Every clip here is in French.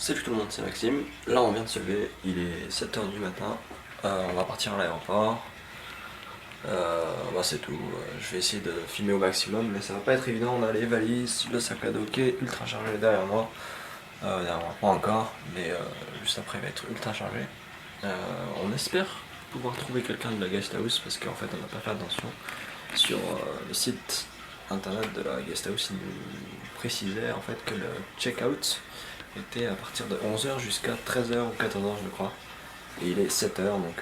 Salut tout le monde, c'est Maxime. Là on vient de se lever, il est 7h du matin. On va partir à l'aéroport. C'est tout. Je vais essayer de filmer au maximum, mais ça va pas être évident. On a les valises, le sac à dos qui est ultra chargé derrière moi. Pas encore, mais juste après il va être ultra chargé. On espère pouvoir trouver quelqu'un de la guest house parce qu'en fait on n'a pas fait attention. Sur le site internet de la guest house, il nous précisait en fait que le check-out était à partir de 11h jusqu'à 13h ou 14h je crois. Et il est 7h donc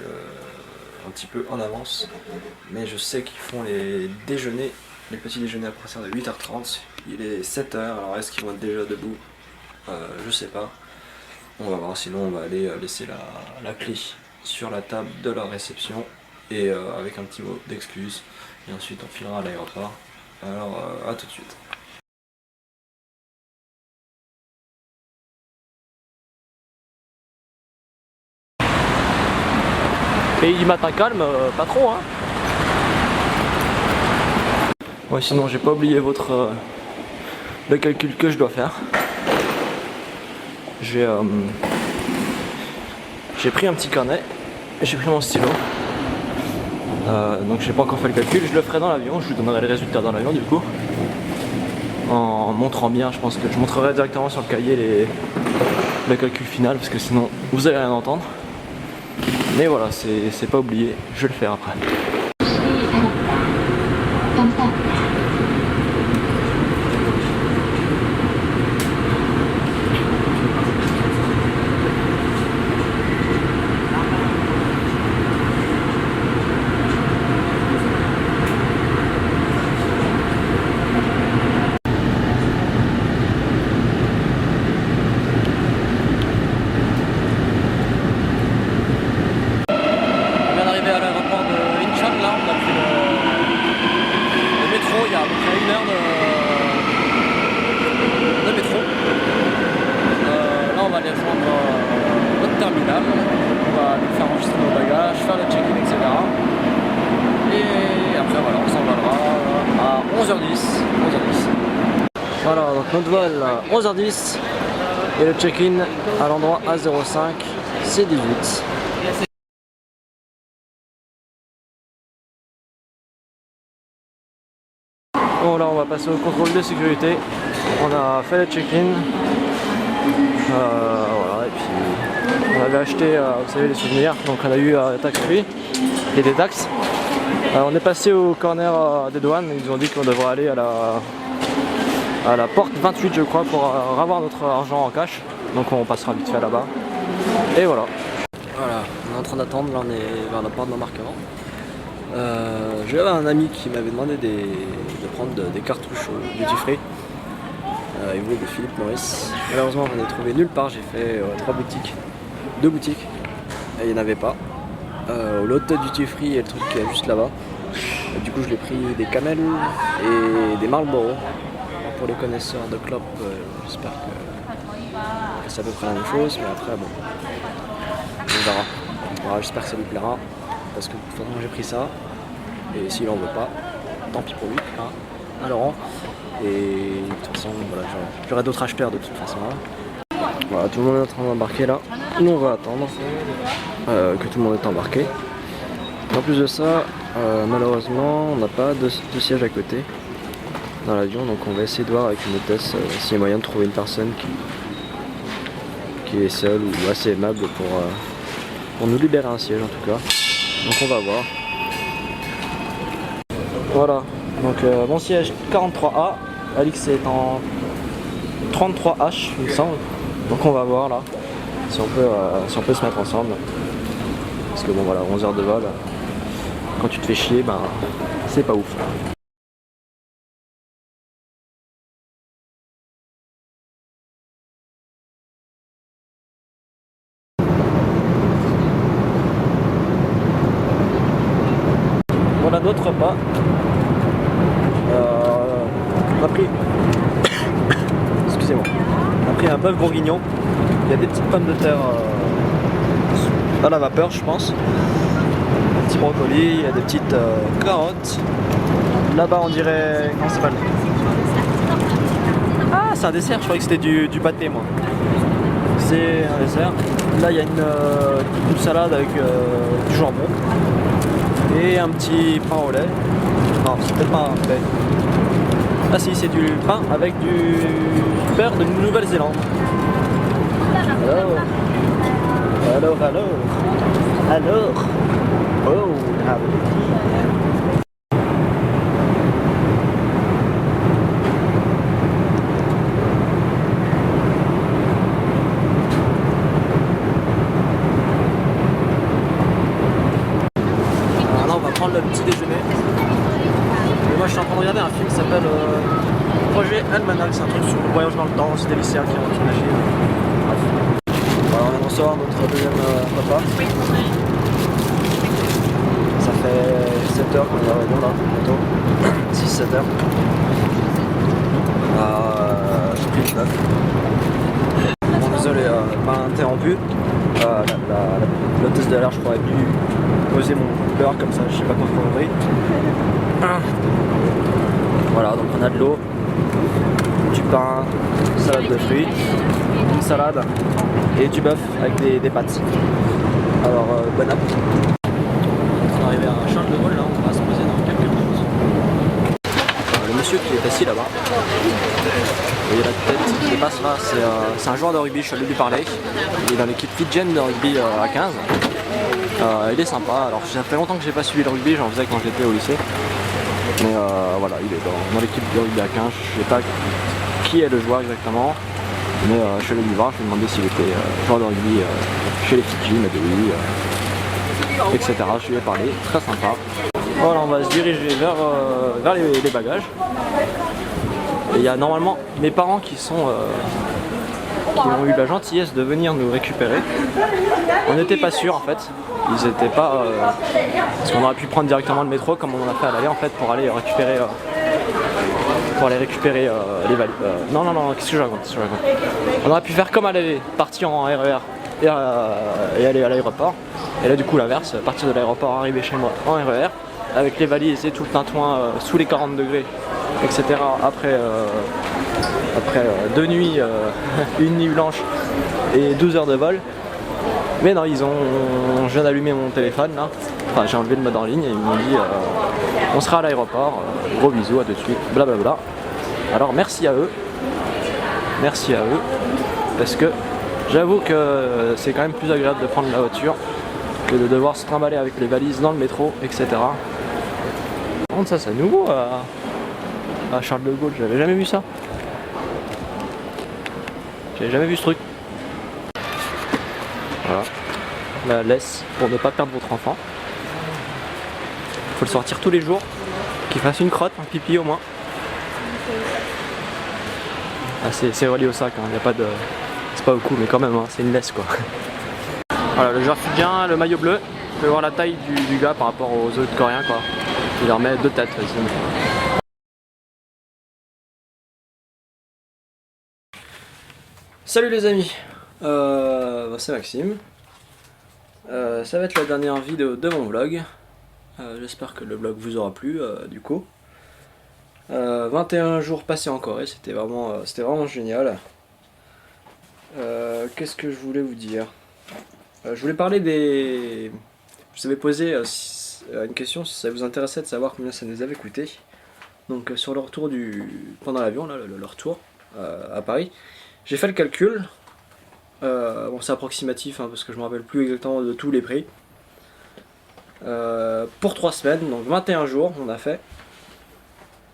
un petit peu en avance. Mais je sais qu'ils font les déjeuners, les petits déjeuners à partir de 8h30. Il est 7h, alors est-ce qu'ils vont être déjà debout? Je sais pas. On va voir, sinon on va aller laisser la clé sur la table de la réception et avec un petit mot d'excuse. Et ensuite on filera à l'aéroport. Alors à tout de suite. Pays du matin calme, pas trop hein. Ouais, sinon j'ai pas oublié le calcul que je dois faire. J'ai pris un petit carnet, j'ai pris mon stylo. Donc j'ai pas encore fait le calcul, je le ferai dans l'avion, je vous donnerai les résultats dans l'avion du coup. En montrant bien, je pense que je montrerai directement sur le cahier le calcul final parce que sinon vous allez rien entendre. Mais voilà, c'est pas oublié, je vais le faire après. Faire le check-in, etc. Et après voilà, on s'envolera à 11h10. Voilà, donc notre vol à 11h10 et le check-in à l'endroit A05, c'est 18. Bon là on va passer au contrôle de sécurité. On a fait le check-in. Voilà, et puis on avait acheté, vous savez, les souvenirs, donc on a eu tax free et des taxes. On est passé au corner des douanes, ils nous ont dit qu'on devrait aller à la porte 28 je crois pour avoir notre argent en cash, donc on passera vite fait là-bas. Et voilà. Voilà, on est en train d'attendre, là on est vers la porte d'embarquement. J'avais un ami qui m'avait demandé de prendre des cartouches au duty free. Il voulait de Philippe Maurice. Malheureusement j'en ai trouvé nulle part, j'ai fait 2 boutiques et il n'y en avait pas. L'autre duty free il y a le truc qui est juste là-bas. Du coup je l'ai pris des Camel et des Marlboro. Pour les connaisseurs de clopes, j'espère que c'est à peu près la même chose, mais après bon, on verra. Voilà, j'espère que ça lui plaira, parce que de toute façon j'ai pris ça, et s'il en veut pas, tant pis pour lui, hein, à Laurent. Et de toute façon, voilà, j'aurai d'autres acheteurs de toute façon. Hein. Voilà, tout le monde est en train d'embarquer là. Nous on va attendre que tout le monde est embarqué. En plus de ça, malheureusement, on n'a pas de siège à côté dans l'avion, donc on va essayer de voir avec une hôtesse s'il y a moyen de trouver une personne qui est seule ou assez aimable pour nous libérer un siège en tout cas. Donc on va voir. Voilà, donc mon siège 43A, Alix est en 33H il me semble, donc on va voir là si on peut se mettre ensemble, parce que bon voilà, 11 heures de vol, quand tu te fais chier, ben c'est pas ouf. Voilà notre repas. On a pris excusez-moi, on a pris un bœuf bourguignon. Il y a des petites pommes de terre à la vapeur je pense, un petit brocoli, il y a des petites carottes. Là-bas on dirait, comment ça s'appelle? Ah, c'est un dessert, je croyais que c'était du pâté moi. c'est un dessert. Là il y a une salade avec du jambon et un petit pain au lait. Non, c'était pas un lait. Ah si, c'est du pain avec du beurre de Nouvelle-Zélande. Alors. Oh, là on va prendre le petit déjeuner. Et moi je suis en train de regarder un film qui s'appelle Projet Almanac, c'est un truc sur le voyage dans le temps, c'est des lycéens qui ont imaginé. Voilà, on vient de recevoir notre deuxième repas. Ça fait 7 heures qu'on est à Réunion là, bientôt. 6-7 heures. J'ai pris le 9. Bon, désolé, pas interrompu. L'hôtesse de l'air, je crois, a dû poser mon beurre comme ça, je sais pas quoi connerie. Voilà, donc on a de l'eau, du pain, salade de fruits, une salade et du bœuf avec des pâtes. Alors, bon appétit. On est arrivé à Charles de Gaulle, là, on va se poser dans quelques minutes. Le monsieur qui est assis là-bas, vous voyez la tête qui dépasse là, c'est un joueur de rugby, je suis allé lui parler. Il est dans l'équipe Fidjienne de rugby à 15. Il est sympa, alors ça fait longtemps que j'ai pas suivi le rugby, j'en faisais quand j'étais au lycée. Mais voilà, il est dans l'équipe de rugby à 15, je sais pas qui est le joueur exactement. Mais je suis allé lui voir, je lui ai demandé s'il était joueur de rugby chez les Fidji, il m'a dit oui, etc. Je lui ai parlé, très sympa. Voilà, on va se diriger vers les bagages. Et il y a normalement mes parents qui ont eu la gentillesse de venir nous récupérer. On n'était pas sûr en fait. Ils étaient pas. Parce qu'on aurait pu prendre directement le métro comme on en a fait à l'aller en fait pour aller récupérer. Les valises. Non, qu'est-ce que je raconte, On aurait pu faire comme à l'aller, partir en RER et aller à l'aéroport. Et là du coup l'inverse, partir de l'aéroport, arriver chez moi en RER avec les valises et tout le tintouin sous les 40 degrés, etc. Après 2 nuits, une nuit blanche et 12 heures de vol. Mais non, je viens d'allumer mon téléphone là, enfin j'ai enlevé le mode en ligne et ils m'ont dit on sera à l'aéroport, gros bisous, à tout de suite, blablabla. Alors merci à eux, parce que j'avoue que c'est quand même plus agréable de prendre la voiture que de devoir se trimballer avec les valises dans le métro, etc. Par contre ça c'est nouveau à Charles de Gaulle, j'avais jamais vu ça. J'avais jamais vu ce truc. Voilà, la laisse pour ne pas perdre votre enfant. Faut le sortir tous les jours, qu'il fasse une crotte, un pipi au moins. Ah, c'est relié au sac, hein. Y a pas de... c'est pas beaucoup mais quand même, hein, c'est une laisse quoi. Voilà, le joueur fidjien, le maillot bleu. Vous pouvez voir la taille du gars par rapport aux autres coréens quoi. Il leur met 2 têtes facilement. Salut les amis, c'est Maxime. Ça va être la dernière vidéo de mon vlog. J'espère que le vlog vous aura plu du coup. 21 jours passés en Corée, c'était vraiment génial. Qu'est-ce que je voulais vous dire? Je voulais parler des... Je vous avais posé une question si ça vous intéressait de savoir combien ça nous avait coûté. Donc sur le retour pendant l'avion, là, le retour à Paris, j'ai fait le calcul. Bon, c'est approximatif hein, parce que je me rappelle plus exactement de tous les prix. Pour 3 semaines, donc 21 jours, on a fait.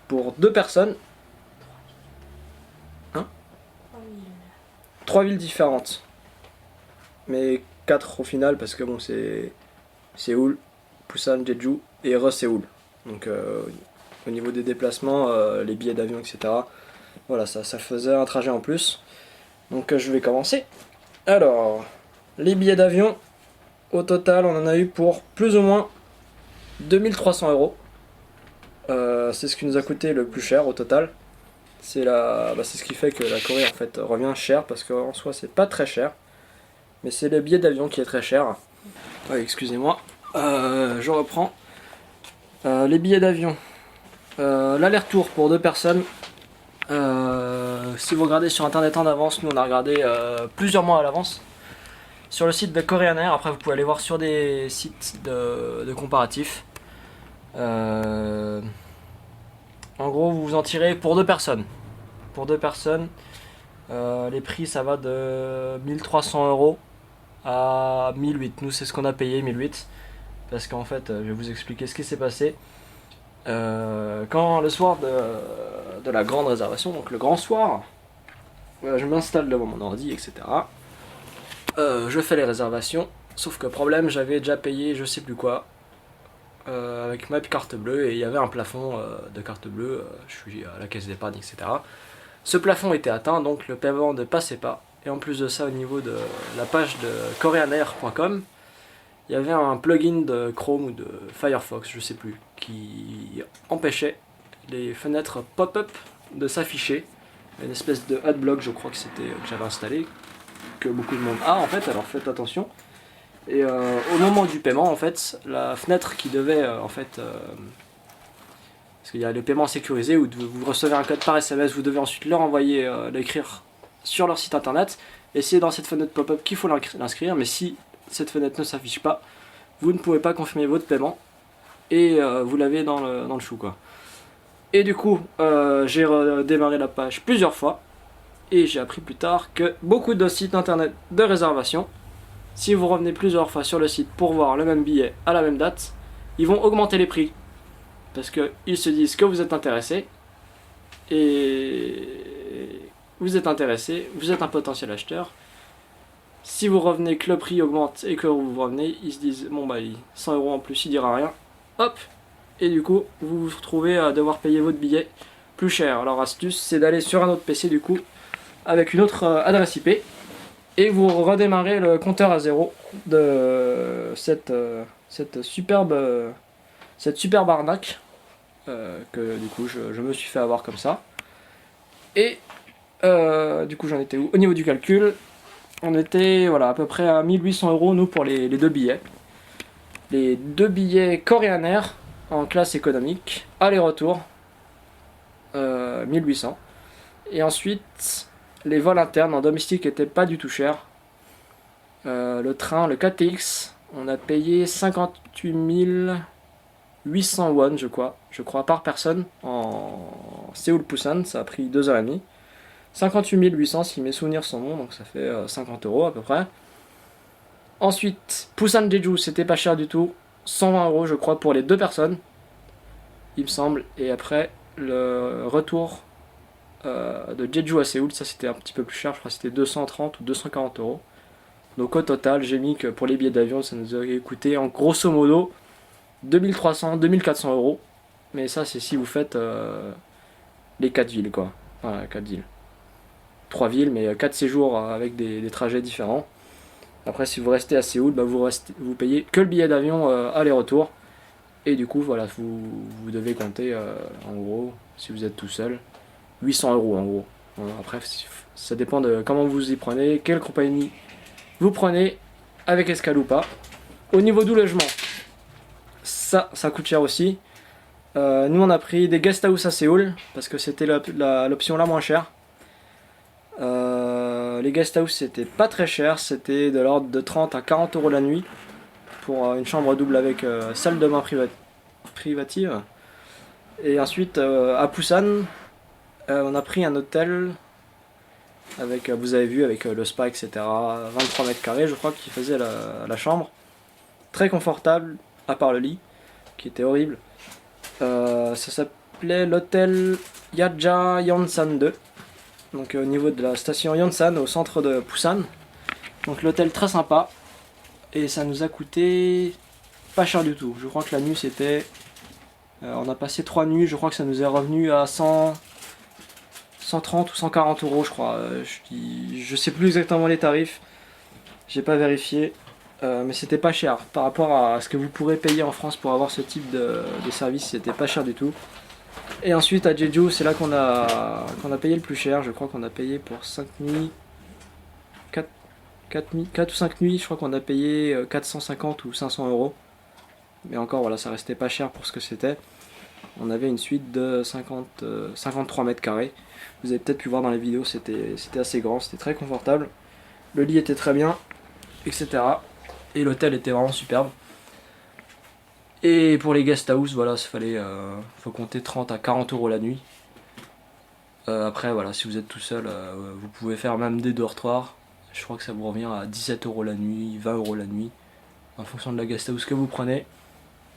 Pour 2 personnes. 3 villes différentes. Mais 4 au final parce que bon, c'est Séoul, Busan, Jeju et Séoul. Donc au niveau des déplacements, les billets d'avion, etc. Voilà, ça faisait un trajet en plus. Donc je vais commencer. Alors, les billets d'avion, au total, on en a eu pour plus ou moins 2300 €. C'est ce qui nous a coûté le plus cher au total. C'est ce qui fait que la Corée en fait revient cher parce qu'en soi c'est pas très cher. Mais c'est le billet d'avion qui est très cher. Ouais, excusez-moi. Je reprends. Les billets d'avion. L'aller-retour pour 2 personnes Si vous regardez sur internet en avance, nous on a regardé plusieurs mois à l'avance sur le site de Korean Air. Après vous pouvez aller voir sur des sites de comparatifs. En gros vous vous en tirez pour 2 personnes. Pour 2 personnes, les prix ça va de 1300 € à 1008. Nous c'est ce qu'on a payé, 1008. Parce qu'en fait, je vais vous expliquer ce qui s'est passé. Quand le soir de la grande réservation, donc le grand soir, je m'installe devant mon ordi, etc. Je fais les réservations, sauf que problème, j'avais déjà payé je sais plus quoi avec ma carte bleue et il y avait un plafond de carte bleue, je suis à la caisse d'épargne, etc. Ce plafond était atteint, donc le paiement ne passait pas. Et en plus de ça, au niveau de la page de koreanair.com, il y avait un plugin de Chrome ou de Firefox, je sais plus, qui empêchait les fenêtres pop-up de s'afficher. Une espèce de adblock, je crois que c'était que j'avais installé, que beaucoup de monde a en fait, alors faites attention. Et au moment du paiement, en fait, la fenêtre qui devait parce qu'il y a les paiements sécurisés où vous recevez un code par SMS, vous devez ensuite leur envoyer, l'écrire sur leur site internet, et c'est dans cette fenêtre pop-up qu'il faut l'inscrire, mais si cette fenêtre ne s'affiche pas, vous ne pouvez pas confirmer votre paiement et vous l'avez dans le chou quoi. Et du coup j'ai redémarré la page plusieurs fois et j'ai appris plus tard que beaucoup de sites internet de réservation, si vous revenez plusieurs fois sur le site pour voir le même billet à la même date, ils vont augmenter les prix parce qu'ils se disent que vous êtes intéressé et vous êtes intéressé, vous êtes un potentiel acheteur. Si vous revenez, que le prix augmente et que vous revenez, ils se disent bon bah 100 € en plus, il dira rien. Hop. Et du coup, vous vous retrouvez à devoir payer votre billet plus cher. Alors astuce, c'est d'aller sur un autre PC du coup, avec une autre adresse IP, et vous redémarrez le compteur à zéro de cette superbe arnaque que du coup je me suis fait avoir comme ça. Et du coup j'en étais où? Au niveau du calcul, on était voilà, à peu près à 1800 € nous pour les 2 billets. Les 2 billets Korean Air en classe économique, aller-retour, 1800. Et ensuite, les vols internes en domestique étaient pas du tout chers. Le train, le KTX, on a payé 58 800 won, je crois, par personne en Séoul-Busan, ça a pris 2h30. 58 800 si mes souvenirs sont bons, donc ça fait 50 € à peu près. Ensuite, Busan Jeju, c'était pas cher du tout, 120 € je crois pour les 2 personnes, il me semble. Et après, le retour de Jeju à Séoul, ça c'était un petit peu plus cher, je crois que c'était 230 ou 240 €. Donc au total, j'ai mis que pour les billets d'avion, ça nous aurait coûté en grosso modo 2300, 2400 €. Mais ça, c'est si vous faites les 4 villes, quoi. Enfin, 4 villes. 3 villes, mais 4 séjours avec des trajets différents. Après, si vous restez à Séoul, bah, vous payez que le billet d'avion aller-retour. Et du coup, voilà, vous devez compter, en gros, si vous êtes tout seul, 800 € en gros. Voilà, après, ça dépend de comment vous y prenez, quelle compagnie vous prenez, avec escale ou pas. Au niveau du logement, ça coûte cher aussi. Nous, on a pris des guest house à Séoul, parce que c'était l'option la moins chère. Les guest house c'était pas très cher, c'était de l'ordre de 30 à 40 € la nuit pour une chambre double avec salle de bain privative. Et ensuite à Busan, on a pris un hôtel avec, vous avez vu, avec le spa, etc. 23 mètres carrés, je crois, qui faisait la chambre. Très confortable, à part le lit, qui était horrible. Ça s'appelait l'hôtel Yaja Yonsan 2. Donc au niveau de la station Yonsan, au centre de Busan. Donc l'hôtel très sympa. Et ça nous a coûté pas cher du tout. Je crois que la nuit c'était... on a passé 3 nuits, je crois que ça nous est revenu à 130 ou 140 € je crois. Je sais plus exactement les tarifs. J'ai pas vérifié. Mais c'était pas cher. Par rapport à ce que vous pourrez payer en France pour avoir ce type de service, c'était pas cher du tout. Et ensuite à Jeju, c'est là qu'on a payé le plus cher. Je crois qu'on a payé pour 5 nuits, 4 ou 5 nuits, je crois qu'on a payé 450 ou 500 €. Mais encore voilà, ça restait pas cher pour ce que c'était. On avait une suite de 53 mètres carrés. Vous avez peut-être pu voir dans les vidéos, c'était assez grand, c'était très confortable. Le lit était très bien, etc. Et l'hôtel était vraiment superbe. Et pour les guest house, voilà, faut compter 30 à 40 euros la nuit. Après, voilà, si vous êtes tout seul, vous pouvez faire même des dortoirs. Je crois que ça vous revient à 17 euros la nuit, 20 euros la nuit, en fonction de la guest house que vous prenez,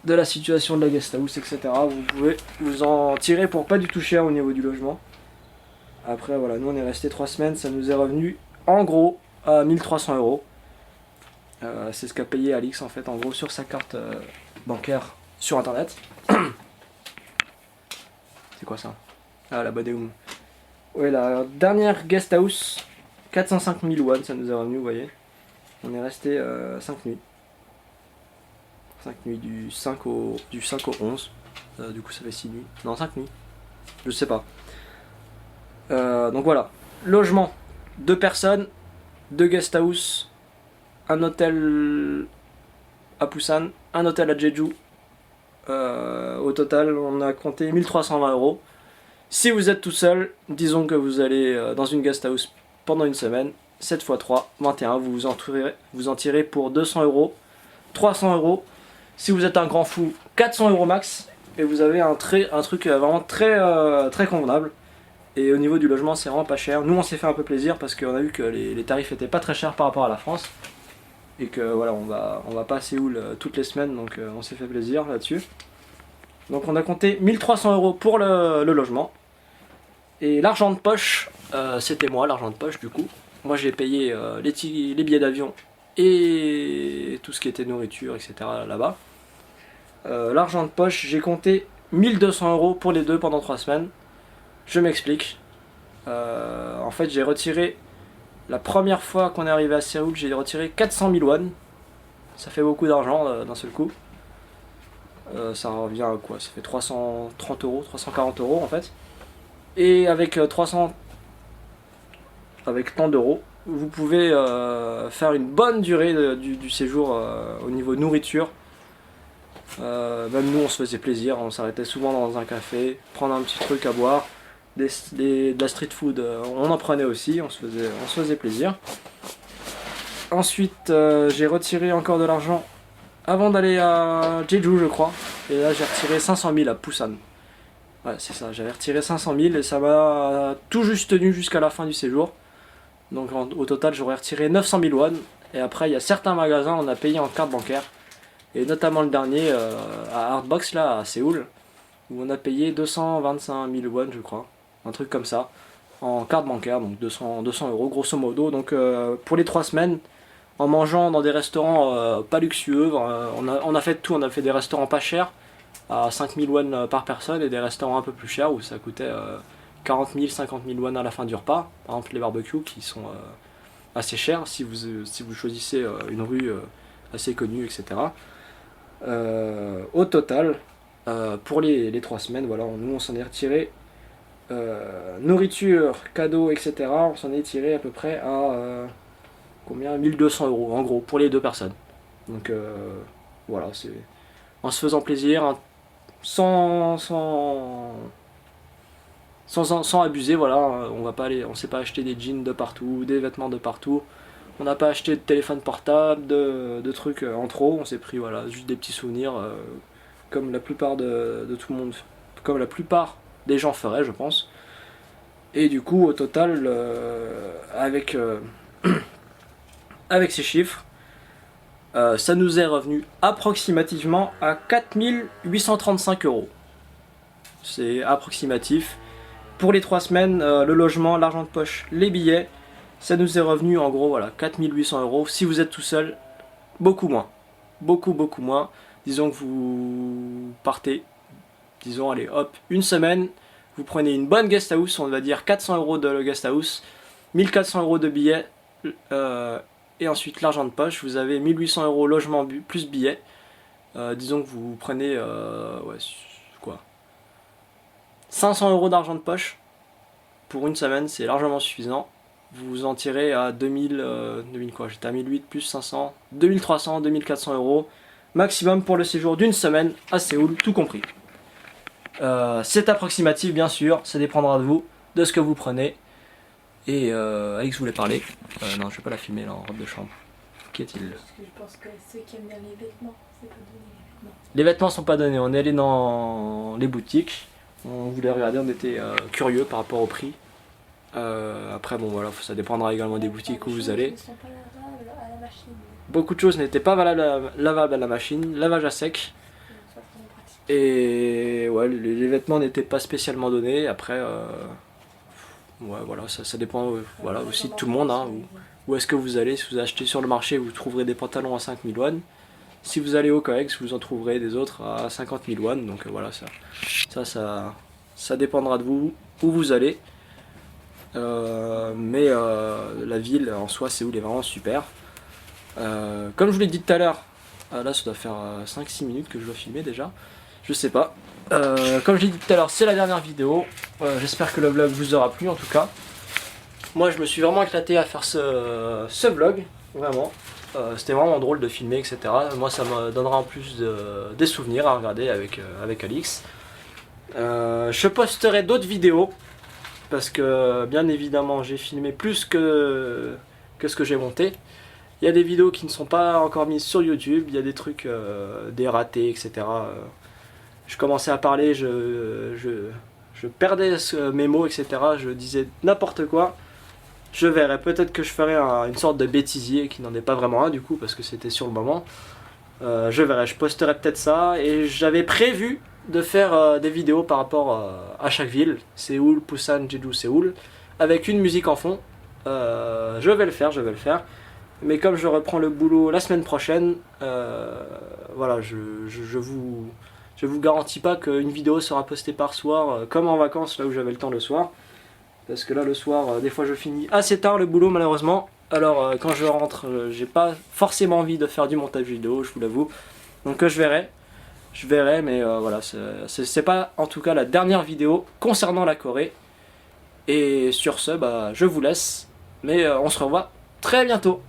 de la situation de la guest house, etc. Vous pouvez vous en tirer pour pas du tout cher au niveau du logement. Après, voilà, nous on est resté 3 semaines, ça nous est revenu en gros à 1300 euros. C'est ce qu'a payé Alix en fait, en gros, sur sa carte bancaire sur internet. C'est quoi ça? Ah, la Badeum. Ouais, la dernière guest house, 405 000 won, ça nous est revenu, vous voyez. On est resté 5 nuits. 5 nuits du 5 au 11. Du coup, ça fait 6 nuits. Non, 5 nuits. Je sais pas. Donc voilà. Logement, 2 personnes, 2 guest house, un hôtel à Busan, un hôtel à Jeju. Au total, on a compté 1320 euros. Si vous êtes tout seul, disons que vous allez dans une guest house pendant une semaine, 7 x 3, 21, vous en tirez pour 200 euros, 300 euros. Si vous êtes un grand fou, 400 euros max, et vous avez un truc vraiment très convenable. Et au niveau du logement, c'est vraiment pas cher. Nous, on s'est fait un peu plaisir parce qu'on a vu que les tarifs étaient pas très chers par rapport à la France. Et que voilà, on va pas à Séoul toutes les semaines, donc on s'est fait plaisir là-dessus. Donc on a compté 1300 euros pour le logement. Et l'argent de poche, c'était moi, l'argent de poche du coup. Moi j'ai payé les billets d'avion et tout ce qui était nourriture, etc. là-bas. L'argent de poche, j'ai compté 1200 euros pour les deux pendant 3 semaines. Je m'explique. En fait, j'ai retiré, la première fois qu'on est arrivé à Séoul, j'ai retiré 400 000 won. Ça fait beaucoup d'argent d'un seul coup. Ça revient à quoi? Ça fait 330 euros, 340 euros en fait. Et avec avec tant d'euros, vous pouvez faire une bonne durée du séjour au niveau nourriture. Même nous on se faisait plaisir, on s'arrêtait souvent dans un café, prendre un petit truc à boire, de la street food, on en prenait aussi, on se faisait plaisir. Ensuite j'ai retiré encore de l'argent avant d'aller à Jeju je crois, et là j'ai retiré 500 000 à Busan. Ouais, c'est ça, j'avais retiré 500 000 et ça m'a tout juste tenu jusqu'à la fin du séjour. Donc au total, j'aurais retiré 900 000 won. Et après, il y a certains magasins, on a payé en carte bancaire. Et notamment le dernier, à Artbox, là, à Séoul, où on a payé 225 000 won, je crois. Un truc comme ça, en carte bancaire, donc 200 euros grosso modo. Donc pour les 3 semaines, en mangeant dans des restaurants pas luxueux, on a fait tout, on a fait des restaurants pas chers, à 5 000 won par personne, et des restaurants un peu plus chers où ça coûtait 40 000, 50 000 won à la fin du repas. Par exemple les barbecues qui sont assez chers si vous choisissez une rue assez connue, etc. Au total, pour les 3 semaines, voilà, nous on s'en est retiré nourriture, cadeaux, etc. On s'en est tiré à peu près à combien, 1200 euros en gros pour les 2 personnes. Donc voilà, c'est en se faisant plaisir, hein, sans abuser, voilà. On s'est pas acheté des jeans de partout, des vêtements de partout. On n'a pas acheté de téléphone portable, de trucs en trop. On s'est pris voilà, juste des petits souvenirs comme la plupart de tout le monde, comme la plupart des gens feraient, je pense. Et du coup, au total, avec ces chiffres, ça nous est revenu approximativement à 4 835 euros. C'est approximatif. Pour les 3 semaines, le logement, l'argent de poche, les billets, ça nous est revenu en gros voilà, 4 800 euros. Si vous êtes tout seul, beaucoup moins. Beaucoup moins. Disons que vous partez, disons allez hop, une semaine, vous prenez une bonne guest house, on va dire 400 euros de guest house, 1400 euros de billets, et ensuite l'argent de poche, vous avez 1800 euros logement plus billets. Disons que vous prenez 500 euros d'argent de poche pour une semaine, c'est largement suffisant. Vous en tirez à 2000 quoi, j'étais à 1008 plus 500, 2300, 2400 euros maximum pour le séjour d'une semaine à Séoul, tout compris. C'est approximatif bien sûr, ça dépendra de vous, de ce que vous prenez. Et Alix voulait parler. Non, je vais pas la filmer là en robe de chambre. Qu'y a-t-il? Parce que je pense que ceux qui aiment bien les vêtements, c'est pas donné les vêtements. Les vêtements sont pas donnés, on est allé dans les boutiques. On voulait regarder, on était curieux par rapport au prix. Après bon voilà, ça dépendra également des boutiques où vous allez. Ils ne sont pas lavables à la machine. Beaucoup de choses n'étaient pas lavables à la machine, lavage à sec. Ça, c'est pratique. Et ouais, les vêtements n'étaient pas spécialement donnés. Après, ouais, voilà, ça dépend voilà, aussi de tout le monde. Hein, où est-ce que vous allez? Si vous achetez sur le marché, vous trouverez des pantalons à 5000 won. Si vous allez au COEX, vous en trouverez des autres à 50 000 won. Donc voilà, ça dépendra de vous, où vous allez. Mais la ville en soi, Séoul est vraiment super. Comme je vous l'ai dit tout à l'heure, là ça doit faire 5-6 minutes que je dois filmer déjà. Je sais pas. Comme je l'ai dit tout à l'heure, c'est la dernière vidéo. J'espère que le vlog vous aura plu en tout cas. Moi je me suis vraiment éclaté à faire ce vlog, vraiment. C'était vraiment drôle de filmer, etc. Moi ça me donnera en plus des souvenirs à regarder avec Alix. Je posterai d'autres vidéos. Parce que bien évidemment j'ai filmé plus que ce que j'ai monté. Il y a des vidéos qui ne sont pas encore mises sur YouTube, il y a des trucs, des ratés, etc. Je commençais à parler, je perdais mes mots, etc. Je disais n'importe quoi. Je verrai, peut-être que je ferai une sorte de bêtisier qui n'en est pas vraiment un du coup, parce que c'était sur le moment. Je verrai, je posterai peut-être ça. Et j'avais prévu de faire des vidéos par rapport à chaque ville. Séoul, Busan, Jeju, Séoul. Avec une musique en fond. Je vais le faire. Mais comme je reprends le boulot la semaine prochaine, voilà, je vous garantis pas qu'une vidéo sera postée par soir, comme en vacances, là où j'avais le temps le soir. Parce que là, le soir, des fois, je finis assez tard le boulot, malheureusement. Alors, quand je rentre, j'ai pas forcément envie de faire du montage vidéo, je vous l'avoue. Donc, je verrai, mais voilà, c'est pas en tout cas la dernière vidéo concernant la Corée. Et sur ce, bah, je vous laisse. Mais on se revoit très bientôt.